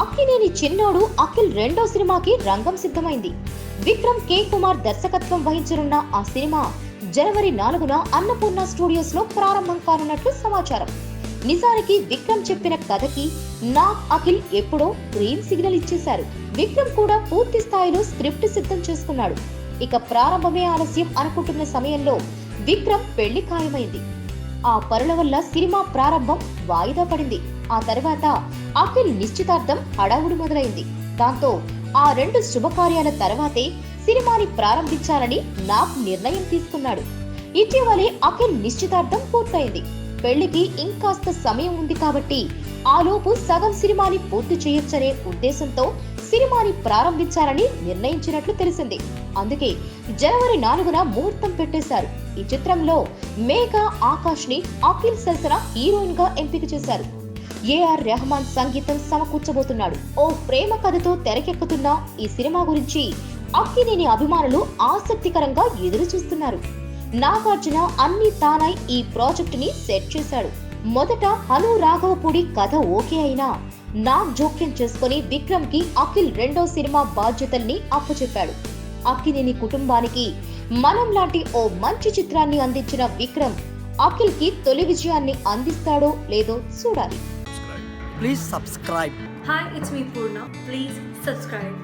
అక్కినేని చిన్నోడు అఖిల్ రెండో సినిమాకి రంగం సిద్ధమైంది. విక్రమ్ కే కుమార్ దర్శకత్వం వహించనున్న ఆ సినిమా జనవరి 4న అన్నపూర్ణ స్టూడియోస్ లో ప్రారంభం కానున్నట్లు సమాచారం. నిజానికి విక్రమ్ చెప్పిన కథకి నాగ్ అఖిల్ ఎప్పుడో గ్రీన్ సిగ్నల్ ఇచ్చేశారు. విక్రమ్ కూడా పూర్తి స్థాయిలో స్క్రిప్ట్ సిద్ధం చేసుకున్నాడు. ఇక ప్రారంభమే ఆలస్యం అనుకుంటున్న సమయంలో విక్రమ్ పెళ్లి ఖాయమైంది. ఆ పరుల వల్ల సినిమా ప్రారంభం వాయిదా పడింది. ఆ తర్వాత అఖిల్ నిశ్చితార్థం హడావుడి మొదలైంది. దాంతో ఆ రెండు శుభకార్యాల తర్వాతే సినిమాని ప్రారంభించాలని నాగ్ నిర్ణయం తీసుకున్నాడు. ఇటీవలే అఖిల్ నిశ్చితార్థం పూర్తయింది. పెళ్లికి ఇంకాస్త సమయం ఉంది కాబట్టి ఆలోపు సగం సినిమాని పూర్తి చేయొచ్చనే ఉద్దేశంతో సినిమాని ప్రారంభించాలని నిర్ణయించినట్లు తెలిసింది. అందుకే జనవరి 4న ముహూర్తం పెట్టేశారు. ఈ చిత్రంలో మేఘా ఆకాష్ ని అఖిల్ సరసన హీరోయిన్ గా ఎంపిక చేశారు. ఏఆర్ రెహమాన్ సంగీతం సమకూర్చబోతున్నాడు. ఓ ప్రేమ కథతో తెరకెక్కుతున్న ఈ సినిమా గురించి అక్కినేని అభిమానులు ఆసక్తికరంగా ఎదురు చూస్తున్నారు. నాగార్జున అన్ని తానై ఈ ప్రాజెక్ట్ ని సెట్ చేశాడు. మొదట హను రాఘవపూడి కథ ఓకే అయినా నాగ్ జోక్యం చేసుకుని విక్రమ్ కి అఖిల్ రెండో సినిమా బాధ్యతల్ని అప్పచెప్పాడు. అక్కినేని కుటుంబానికి మనం లాంటి ఓ మంచి చిత్రాన్ని అందించిన విక్రమ్ అఖిల్ కి తొలి విజయాన్ని అందిస్తాడో లేదో చూడాలి. Please subscribe. Hi, it's me Purna. Please subscribe.